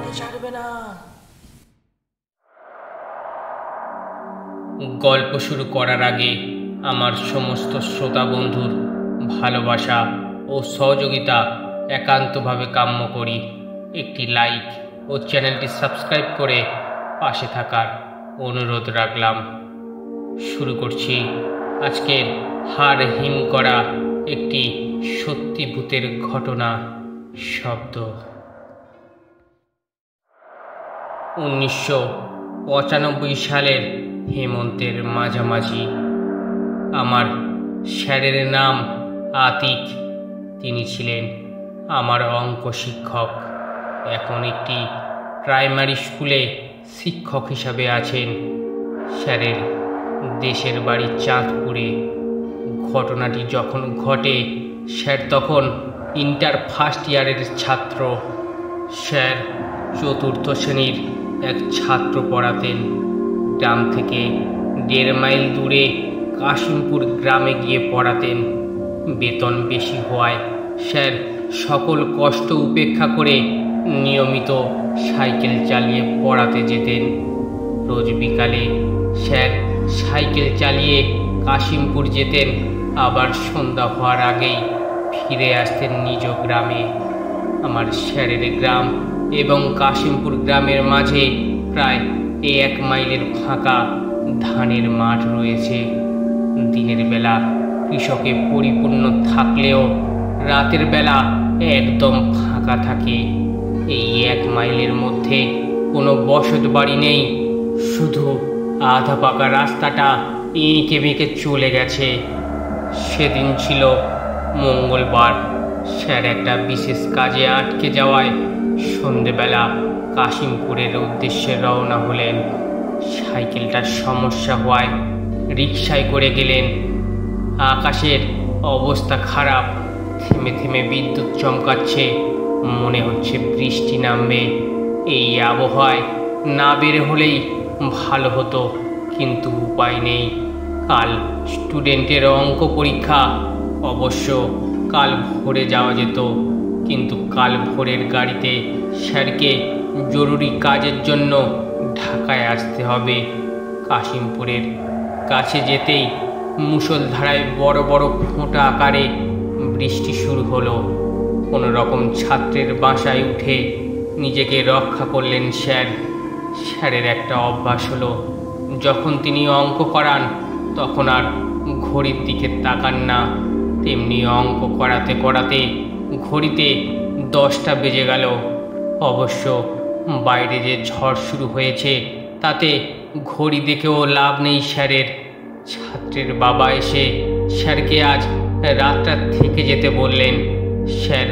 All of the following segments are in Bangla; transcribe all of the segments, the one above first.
পড়ে ছাড়বে না। গল্প শুরু করার আগে আমার সমস্ত শ্রোতা বন্ধুর ভালোবাসা ও সহযোগিতা একান্তভাবে কাম্য করি। একটি লাইক ও চ্যানেলটি সাবস্ক্রাইব করে পাশে থাকার অনুরোধ রাখলাম। শুরু করছি আজকের হাড় হিম করা একটি সত্যি ভূতের ঘটনা শব্দ। 1995 সালের হেমন্তের মাঝামাঝি। আমার স্যারের নাম আতিক। তিনি ছিলেন আমার অঙ্ক শিক্ষক। এখন একটি প্রাইমারি স্কুলে শিক্ষক হিসাবে আছেন। স্যারের দেশের বাড়ি চাঁদপুরে। ঘটনাটি যখন ঘটে স্যার তখন ইন্টার ফার্স্ট ইয়ারের ছাত্র। স্যার চতুর্থ শ্রেণীর এক ছাত্র পড়াতেন। গ্রাম থেকে 1.5 মাইল দূরে কাশিমপুর গ্রামে গিয়ে পড়াতেন। বেতন বেশি হওয়ায় স্যার সকল কষ্ট উপেক্ষা করে নিয়মিত সাইকেল চালিয়ে পড়াতে যেতেন। রোজ বিকালে স্যার সাইকেল চালিয়ে কাশিমপুর যেতেন, আবার সন্ধ্যা হওয়ার আগেই ফিরে আসতেন নিজ গ্রামে। আমার স্যারের গ্রাম এবং কাশিমপুর গ্রামের মাঝে প্রায় 1 মাইলের ফাঁকা ধানের মাঠ রয়েছে। দিনের বেলা কৃষকে পরিপূর্ণ থাকলেও রাতের বেলা একদম ফাঁকা থাকে। এই 1 মাইলের মধ্যে কোনো বসত বাড়ি নেই, শুধু আধা পাকা রাস্তাটা এঁকে বেঁকে চলে গেছে। সেদিন ছিল মঙ্গলবার। স্যার একটা বিশেষ কাজে আটকে যাওয়ায় সন্ধেবেলা কাশিমপুরের উদ্দেশ্যে রওনা হলেন। সাইকেলটার সমস্যা হওয়ায় রিকশায় করে গেলেন। আকাশের অবস্থা খারাপ, থেমে থেমে বিদ্যুৎ চমকাচ্ছে, মনে হচ্ছে বৃষ্টি নামবে। এই আবহাওয়ায় না বের হলেই ভালো হতো, কিন্তু উপায় নেই। কাল স্টুডেন্টের অঙ্ক পরীক্ষা। অবশ্য কাল ভোরে যাওয়া যেত, কিন্তু কাল ভোরের গাড়িতে স্যারকে জরুরি কাজের জন্য ঢাকায় আসতে হবে। কাশিমপুরের কাছে যেতেই মুষলধারায় বড় বড় ফোঁটা আকারে বৃষ্টি শুরু হলো। কোনো রকম ছাত্রের বাসায় উঠে নিজেকে রক্ষা করলেন স্যার। স্যারের একটা অভ্যাস হলো, যখন তিনি অঙ্ক করান তখন আর ঘড়ির দিকে তাকান না। তেমনি অঙ্ক করাতে করাতে ঘড়িতে 10টা বেজে গেল। অবশ্য বাইরে যে ঝড় শুরু হয়েছে তাতে ঘড়ি দেখেও লাভ নেই স্যারের। ছাত্রের বাবা এসে স্যারকে আজ রাতটা থেকে যেতে বললেন। স্যার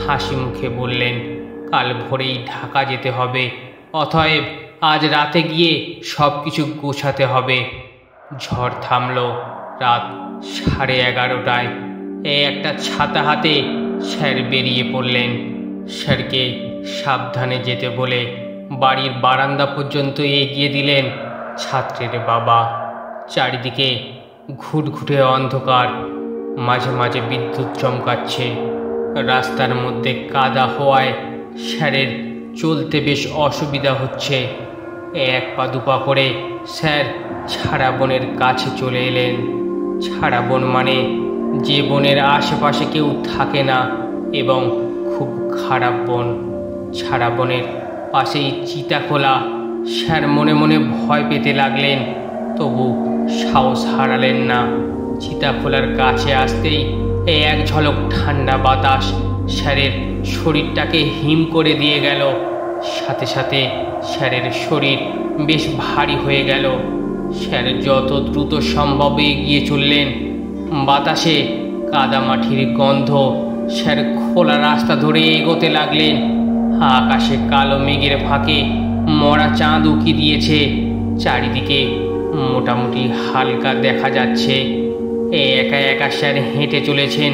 হাসি মুখে বললেন, কাল ভোরেই ঢাকা যেতে হবে, অতএব আজ রাতে গিয়ে সব কিছু গোছাতে হবে। ঝড় থামলো রাত 11:30টায়। একটা ছাতা হাতে স্যার বেরিয়ে পড়লেন। স্যারকে সাবধানে যেতে বলে বাড়ির বারান্দা পর্যন্ত এগিয়ে দিলেন ছাত্রের বাবা। চারিদিকে ঘুটঘুটে অন্ধকার, মাঝে মাঝে বিদ্যুৎ চমকাচ্ছে। রাস্তার মধ্যে কাদা হওয়ায় স্যারের চলতে বেশ অসুবিধা হচ্ছে। 1 পা 2 পা করে স্যার ছাড়া বনের কাছে চলে এলেন। ছাড়া বন মানে যে বনের আশেপাশে কেউ থাকে না এবং খুব খারাপ বন। ছাড়া বনের পাশেই চিতাখোলা। স্যার মনে মনে ভয় পেতে লাগলেন, তবু সাহস হারালেন না। চিতাখোলার কাছে আসতেই এক ঝলক ঠান্ডা বাতাস স্যারের শরীরটাকে হিম করে দিয়ে গেল। সাথে সাথে স্যারের শরীর বেশ ভারী হয়ে গেল। স্যার যত দ্রুত সম্ভব এগিয়ে চললেন। বাতাসে কাদামাটির গন্ধ। স্যার খোলা রাস্তা ধরে এগোতে লাগলেন। আকাশে কালো মেঘের ফাঁকে মরা চাঁদ উকি দিয়েছে। চারিদিকে মোটামুটি হালকা দেখা যাচ্ছে। একা একা স্যার হেঁটে চলেছেন।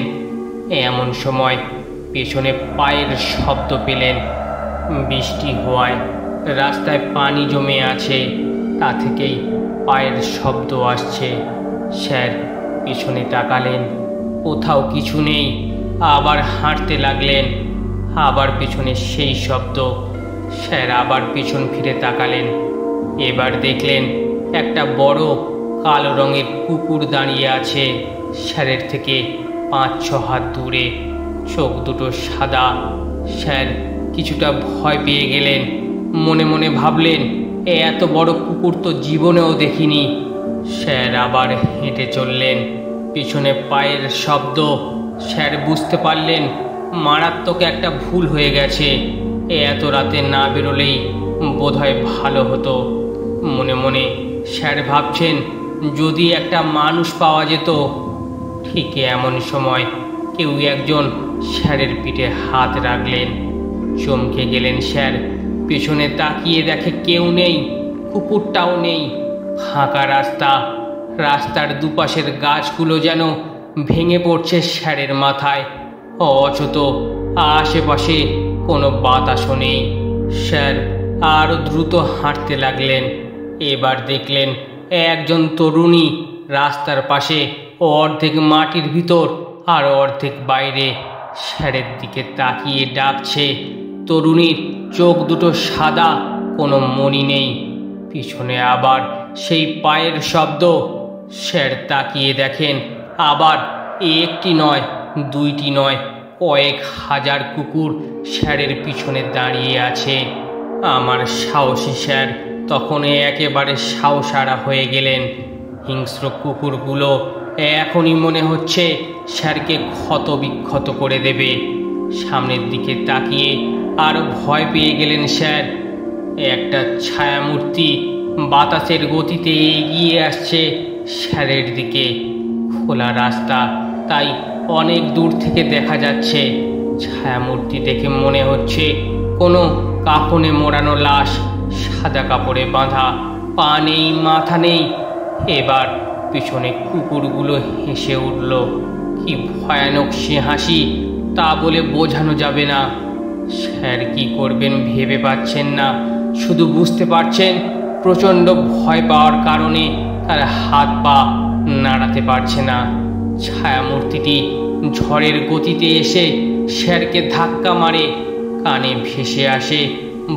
এমন সময় পেছনে পায়ের শব্দ পেলেন। বৃষ্টি হওয়ায় রাস্তায় পানি জমে আছে, তা থেকেই পায়ের শব্দ আসছে। স্যার পিছনে তাকালেন, কোথাও কিছু নেই। আবার হাঁটতে লাগলেন। আবার পেছনে সেই শব্দ। স্যার আবার পিছন ফিরে তাকালেন। এবার দেখলেন একটা বড় কালো রঙের কুকুর দাঁড়িয়ে আছে স্যারের থেকে 5-6 হাত দূরে। চোখ দুটো সাদা। স্যার কিছুটা ভয় পেয়ে গেলেন। মনে মনে ভাবলেন, এত বড় কুকুর তো জীবনেও দেখিনি। স্যার আবার হেঁটে চললেন। পিছনে পায়ের শব্দ। স্যার বুঝতে পারলেন মারাত্মক একটা ভুল হয়ে গেছে। এত রাতে না বেরোলেই বোধহয় ভালো হতো। মনে মনে স্যার ভাবছেন, যদি একটা মানুষ পাওয়া যেত। ঠিক এমন সময় কেউ একজন স্যারের পিঠে হাত রাখলেন। চমকে গেলেন স্যার। পেছনে তাকিয়ে দেখে কেউ নেই, কুকুরটাও নেই। ফাঁকা রাস্তা। রাস্তার দুপাশের গাছগুলো যেন ভেঙে পড়ছে স্যারের মাথায়। অচেত। আশেপাশে কোনো বাতাসও নেই। স্যার আরও দ্রুত হাঁটতে লাগলেন। এবার দেখলেন একজন তরুণী রাস্তার পাশে, অর্ধেক মাটির ভিতর আর অর্ধেক বাইরে, স্যারের দিকে তাকিয়ে ডাকছে। তরুণীর চোখ দুটো সাদা, কোনো মণি নেই। পিছনে আবার সেই পায়ের শব্দ। স্যার তাকিয়ে দেখেন আবার একটি নয়, দুইটি নয়, কয়েক হাজার কুকুর স্যারের পিছনে দাঁড়িয়ে আছে। আমার সাহসী স্যার তখন একেবারে সাহসারা হয়ে গেলেন। হিংস্র কুকুরগুলো এখনই মনে হচ্ছে স্যারকে ক্ষতবিক্ষত করে দেবে। সামনের দিকে তাকিয়ে আরও ভয় পেয়ে গেলেন স্যার। একটা ছায়ামূর্তি বাতাসের গতিতে এগিয়ে আসছে স্যারের দিকে। খোলা রাস্তা, তাই অনেক দূর থেকে দেখা যাচ্ছে। ছায়ামূর্তি দেখে মনে হচ্ছে কোনো কাফনে মোড়ানো লাশ, সাদা কাপড়ে বাঁধা, পা নেই, মাথা নেই। এবার পিছনে কুকুরগুলো হেসে উঠল। কি ভয়ানক সে হাসি, তা বলে বোঝানো যাবে না। স্যার কি করবেন ভেবে পাচ্ছেন না। শুধু বুঝতে পারছেন প্রচণ্ড ভয় পাওয়ার কারণে তার হাত পা নাড়াতে পারছে না। ছায়ামূর্তিটি ঝড়ের গতিতে এসে স্যারকে ধাক্কা মারে। কানে ভেসে আসে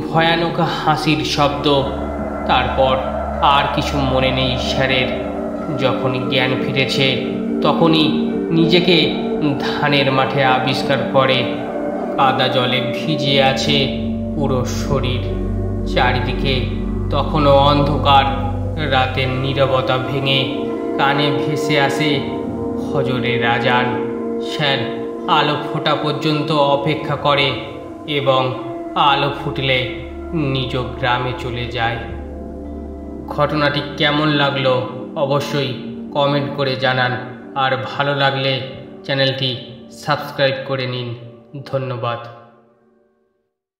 ভয়ানক হাসির শব্দ। তারপর আর কিছু মনে নেই স্যারের। যখনই জ্ঞান ফিরেছে তখনই নিজেকে ধানের মাঠে আবিষ্কার করে। কাদা জলে ভিজে আছে পুরো শরীর। চারিদিকে তখনও অন্ধকার। রাতের নীরবতা ভেঙে কানে ভেসে আসে ফজরের আজান। স্যার আলো ফোটা পর্যন্ত অপেক্ষা করে এবং আলো ফুটলে নিজ গ্রামে চলে যায়। ঘটনাটি কেমন লাগলো অবশ্যই কমেন্ট করে জানান। আর ভালো লাগলে চ্যানেলটি সাবস্ক্রাইব করে নিন। ধন্যবাদ।